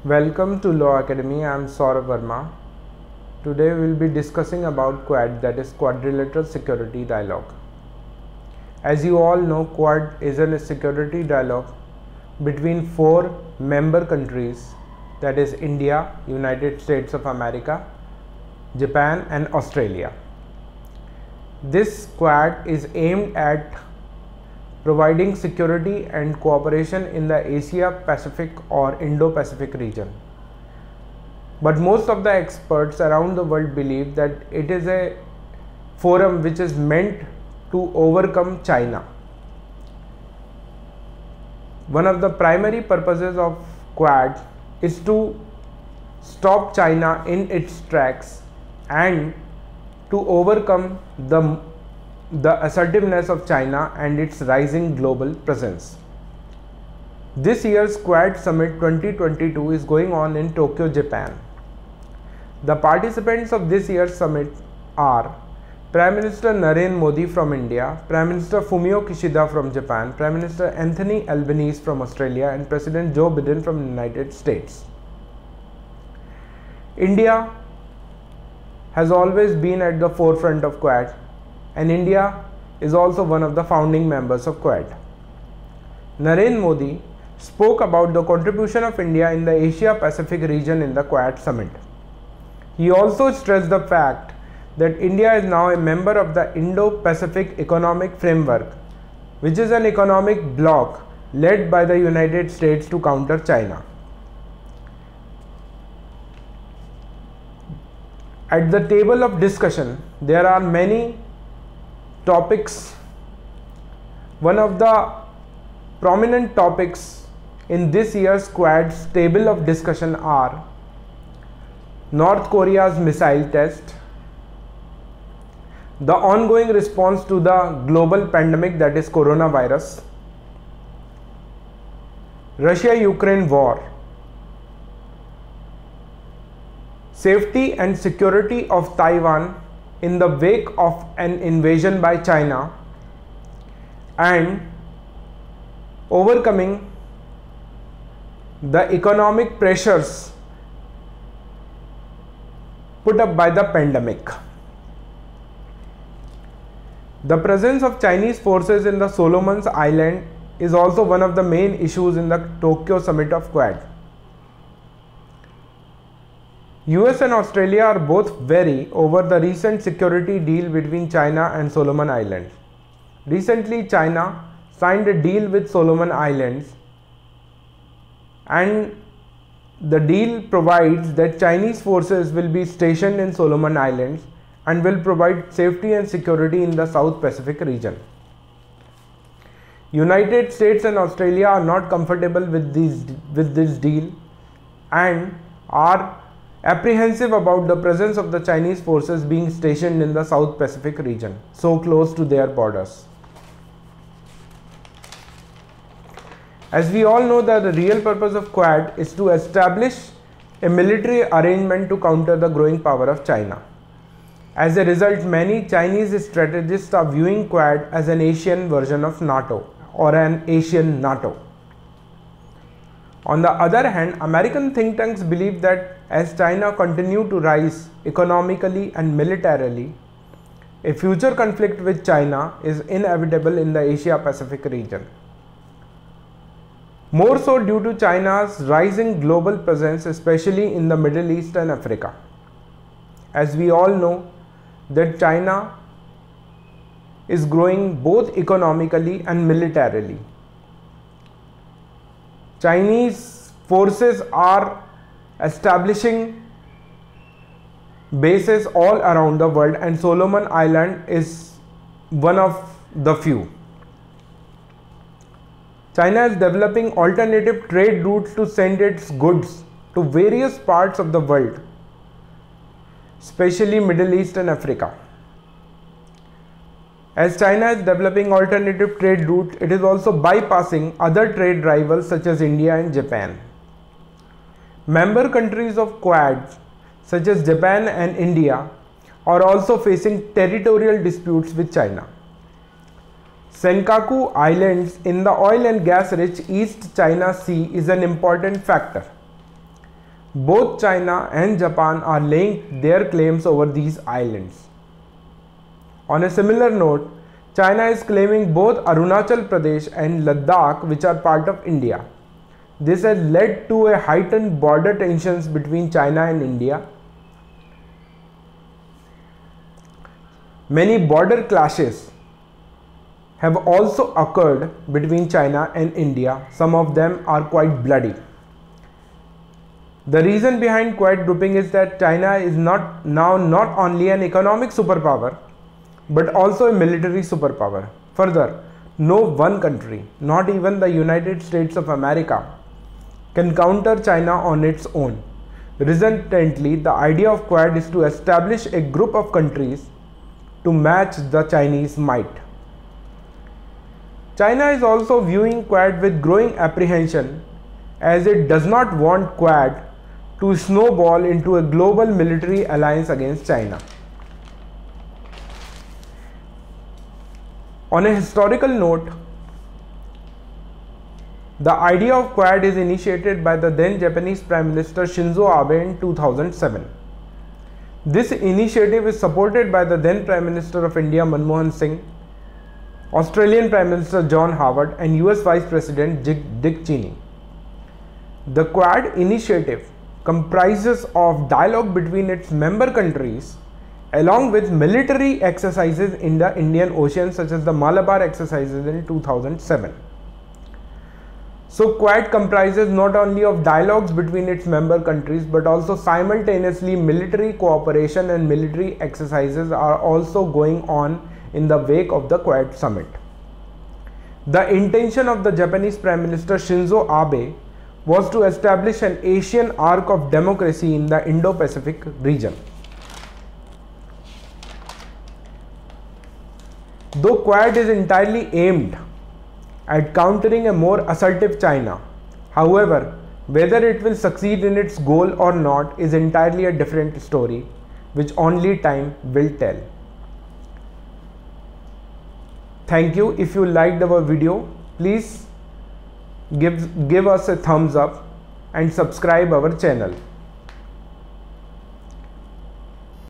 Welcome to Law Academy. I am Saurav Verma. Today we will be discussing about Quad, that is Quadrilateral Security Dialogue. As you all know, Quad is a security dialogue between four member countries, that is India, United States of America, Japan and Australia. This Quad is aimed at providing security and cooperation in the Asia Pacific or Indo-Pacific region. But most of the experts around the world believe that it is a forum which is meant to overcome China. One of the primary purposes of Quad is to stop China in its tracks and to overcome the assertiveness of China and its rising global presence. This year's Quad Summit 2022 is going on in Tokyo, Japan. The participants of this year's summit are Prime Minister Narendra Modi from India, Prime Minister Fumio Kishida from Japan, Prime Minister Anthony Albanese from Australia and President Joe Biden from the United States. India has always been at the forefront of Quad, and India is also one of the founding members of Quad. Narendra Modi spoke about the contribution of India in the Asia Pacific region in the Quad Summit. He also stressed the fact that India is now a member of the Indo-Pacific Economic Framework, which is an economic bloc led by the United States to counter China. At the table of discussion, there are many topics. One of the prominent topics in this year's Quad's table of discussion are North Korea's missile test, the ongoing response to the global pandemic, that is coronavirus, Russia-Ukraine war, safety and security of Taiwan in the wake of an invasion by China, and overcoming the economic pressures put up by the pandemic. The presence of Chinese forces in the Solomon Islands is also one of the main issues in the Tokyo Summit of Quad. US and Australia are both wary over the recent security deal between China and Solomon Islands. Recently, China signed a deal with Solomon Islands, and the deal provides that Chinese forces will be stationed in Solomon Islands and will provide safety and security in the South Pacific region. United States and Australia are not comfortable with this deal and are apprehensive about the presence of the Chinese forces being stationed in the South Pacific region, so close to their borders. As we all know that the real purpose of Quad is to establish a military arrangement to counter the growing power of China. As a result, many Chinese strategists are viewing Quad as an Asian version of NATO or an Asian NATO. On the other hand, American think tanks believe that as China continues to rise economically and militarily, a future conflict with China is inevitable in the Asia Pacific region. More so due to China's rising global presence, especially in the Middle East and Africa. As we all know that China is growing both economically and militarily. Chinese forces are establishing bases all around the world, and Solomon Island is one of the few. China is developing alternative trade routes to send its goods to various parts of the world, especially Middle East and Africa. As China is developing alternative trade routes, it is also bypassing other trade rivals such as India and Japan. Member countries of Quad such as Japan and India are also facing territorial disputes with China. Senkaku Islands in the oil and gas rich East China Sea is an important factor. Both China and Japan are laying their claims over these islands. On a similar note, China is claiming both Arunachal Pradesh and Ladakh, which are part of India. This has led to a heightened border tensions between China and India. Many border clashes have also occurred between China and India. Some of them are quite bloody. The reason behind Quad grouping is that China is not only an economic superpower but also a military superpower. Further, no one country, not even the United States of America, can counter China on its own. Resultantly, the idea of Quad is to establish a group of countries to match the Chinese might. China is also viewing Quad with growing apprehension, as it does not want Quad to snowball into a global military alliance against China. On a historical note, the idea of Quad is initiated by the then Japanese Prime Minister Shinzo Abe in 2007. This initiative is supported by the then Prime Minister of India Manmohan Singh, Australian Prime Minister John Howard, and US Vice President Dick Cheney. The Quad initiative comprises of dialogue between its member countries along with military exercises in the Indian Ocean, such as the Malabar exercises in 2007. So Quad comprises not only of dialogues between its member countries but also simultaneously military cooperation and military exercises are also going on in the wake of the Quad summit. The intention of the Japanese Prime Minister Shinzo Abe was to establish an Asian arc of democracy in the Indo-Pacific region. Though Quad is entirely aimed at countering a more assertive China, however, whether it will succeed in its goal or not is entirely a different story, which only time will tell. Thank you. If you liked our video, please give us a thumbs up and subscribe our channel.